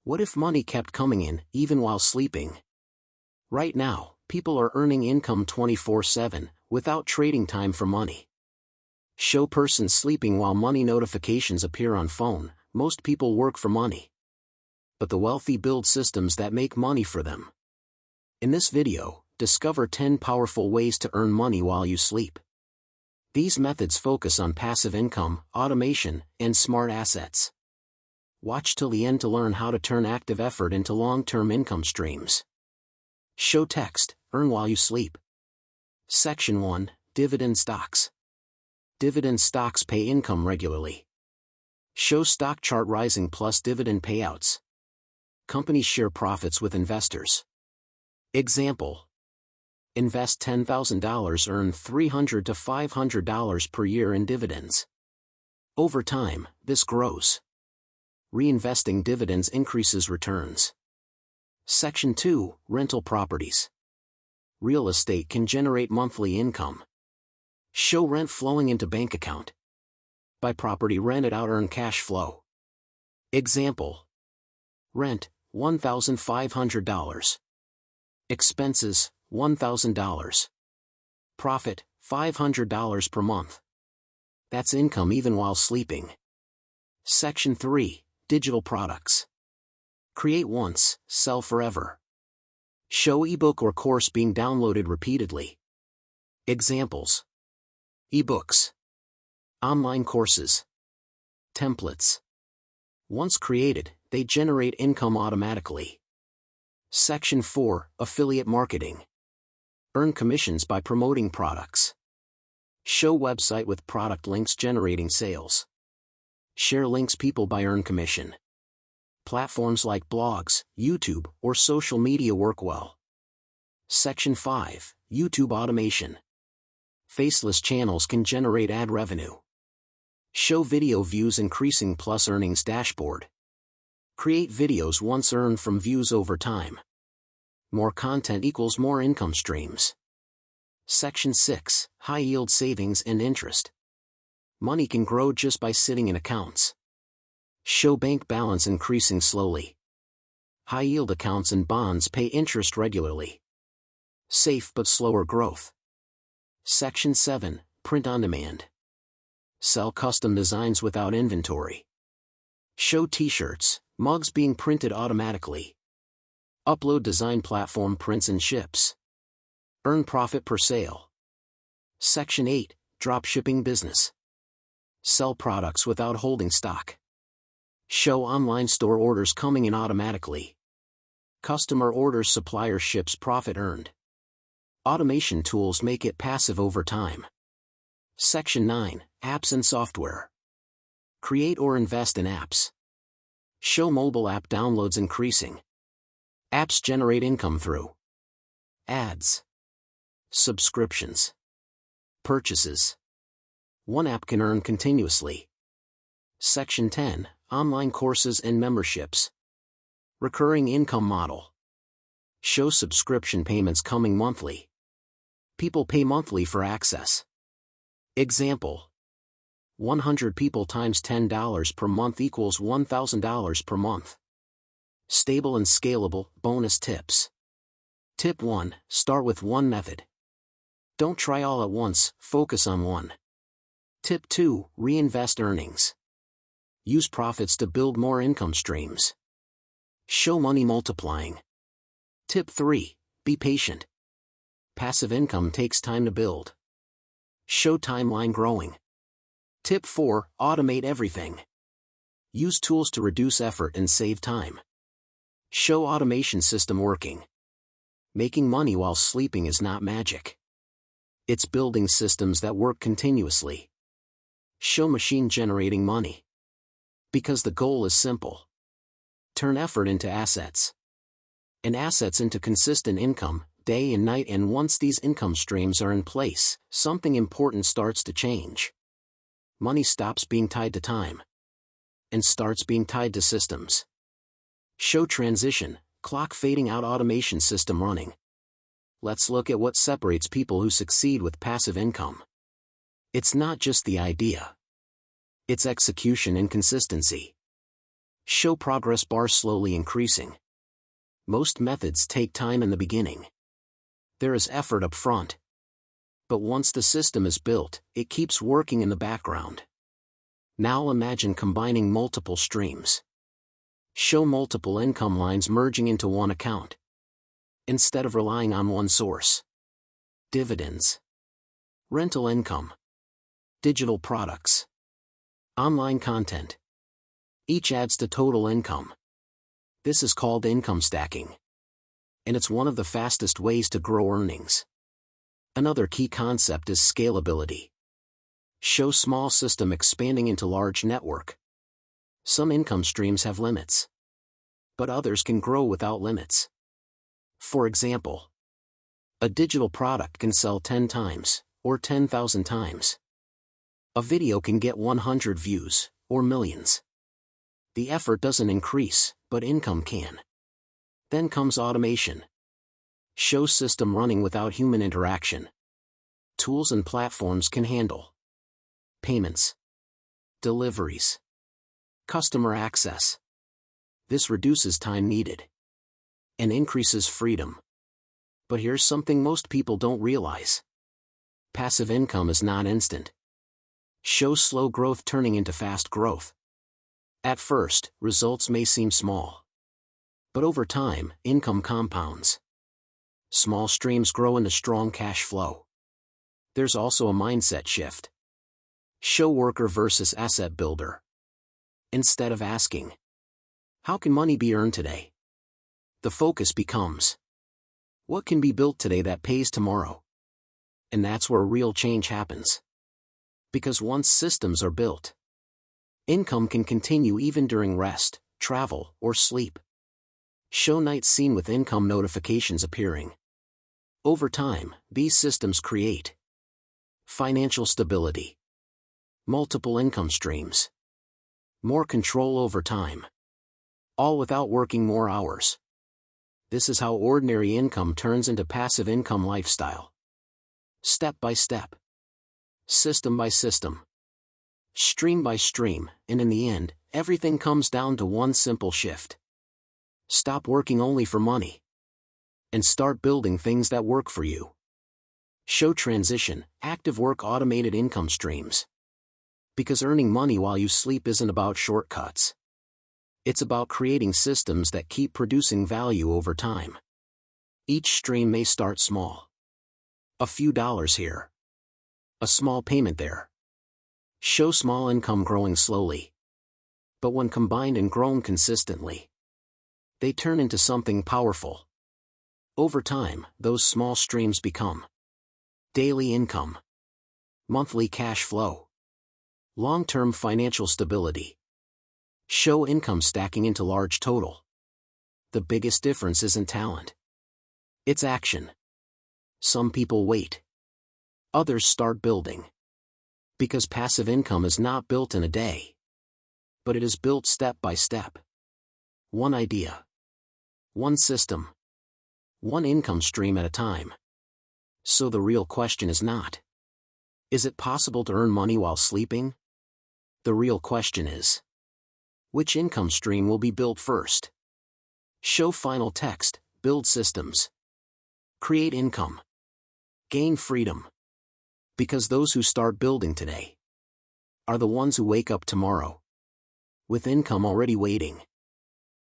What if money kept coming in, even while sleeping? Right now, people are earning income 24/7, without trading time for money. Show person sleeping while money notifications appear on phone. Most people work for money. But the wealthy build systems that make money for them. In this video, discover 10 powerful ways to earn money while you sleep. These methods focus on passive income, automation, and smart assets. Watch till the end to learn how to turn active effort into long-term income streams. Show text, earn while you sleep. Section 1, Dividend Stocks. Dividend stocks pay income regularly. Show stock chart rising plus dividend payouts. Companies share profits with investors. Example. Invest $10,000, earn $300 to $500 per year in dividends. Over time, this grows. Reinvesting dividends increases returns. Section 2, Rental Properties. Real estate can generate monthly income. Show rent flowing into bank account. Buy property rented out, earn cash flow. Example. Rent, $1,500. Expenses, $1,000. Profit, $500 per month. That's income even while sleeping. Section 3, Digital Products. Create once, sell forever. Show ebook or course being downloaded repeatedly. Examples. Ebooks. Online courses. Templates. Once created, they generate income automatically. Section 4, Affiliate Marketing. Earn commissions by promoting products. Show website with product links generating sales. Share links people buy, earn commission. Platforms like blogs, YouTube, or social media work well. Section 5, YouTube Automation. Faceless channels can generate ad revenue. Show video views increasing plus earnings dashboard. Create videos once, earn from views over time. More content equals more income streams. Section 6, High Yield Savings and Interest. Money can grow just by sitting in accounts. Show bank balance increasing slowly. High-yield accounts and bonds pay interest regularly. Safe but slower growth. Section 7, Print on Demand. Sell custom designs without inventory. Show t-shirts, mugs being printed automatically. Upload design platform prints and ships. Earn profit per sale. Section 8, Dropshipping Business. Sell products without holding stock. Show online store orders coming in automatically. Customer orders, supplier ships, profit earned. Automation tools make it passive over time. Section 9, Apps and Software. Create or invest in apps. Show mobile app downloads increasing. Apps generate income through ads, subscriptions, purchases. One app can earn continuously. Section 10, Online courses and memberships. Recurring income model. Show subscription payments coming monthly. People pay monthly for access. Example. 100 people times $10 per month equals $1,000 per month. Stable and scalable. Bonus tips. Tip 1, start with one method. Don't try all at once, focus on one. Tip 2, reinvest earnings. Use profits to build more income streams. Show money multiplying. Tip 3, be patient. Passive income takes time to build. Show timeline growing. Tip 4, automate everything. Use tools to reduce effort and save time. Show automation system working. Making money while sleeping is not magic. It's building systems that work continuously. Show machine generating money. Because the goal is simple. Turn effort into assets. And assets into consistent income, day and night, and once these income streams are in place, something important starts to change. Money stops being tied to time. And starts being tied to systems. Show transition, clock fading out, automation system running. Let's look at what separates people who succeed with passive income. It's not just the idea. It's execution and consistency. Show progress bar slowly increasing. Most methods take time in the beginning. There is effort up front. But once the system is built, it keeps working in the background. Now imagine combining multiple streams. Show multiple income lines merging into one account, instead of relying on one source. Dividends, rental income, digital products, online content. Each adds to total income. This is called income stacking. And it's one of the fastest ways to grow earnings. Another key concept is scalability. Show small system expanding into large network. Some income streams have limits, but others can grow without limits. For example, a digital product can sell 10 times, or 10,000 times. A video can get 100 views, or millions. The effort doesn't increase, but income can. Then comes automation. Show system running without human interaction. Tools and platforms can handle payments, deliveries, customer access. This reduces time needed and increases freedom. But here's something most people don't realize. Passive income is not instant. Show slow growth turning into fast growth. At first, results may seem small. But over time, income compounds. Small streams grow into strong cash flow. There's also a mindset shift. Show worker versus asset builder. Instead of asking, how can money be earned today? The focus becomes, what can be built today that pays tomorrow? And that's where real change happens. Because once systems are built, income can continue even during rest, travel, or sleep. Show night scene with income notifications appearing. Over time, these systems create financial stability, multiple income streams, more control over time, all without working more hours. This is how ordinary income turns into passive income lifestyle. Step by step, system by system, stream by stream, and in the end, everything comes down to one simple shift. Stop working only for money and start building things that work for you. Show transition, active work, automated income streams. Because earning money while you sleep isn't about shortcuts. It's about creating systems that keep producing value over time. Each stream may start small. A few dollars here, a small payment there. Show small income growing slowly. But when combined and grown consistently, they turn into something powerful. Over time, those small streams become daily income, monthly cash flow, long-term financial stability. Show income stacking into large total. The biggest difference isn't talent. It's action. Some people wait. Others start building. Because passive income is not built in a day. But it is built step by step. One idea. One system. One income stream at a time. So the real question is not, is it possible to earn money while sleeping? The real question is, which income stream will be built first? Show final text, build systems. Create income. Gain freedom. Because those who start building today are the ones who wake up tomorrow with income already waiting.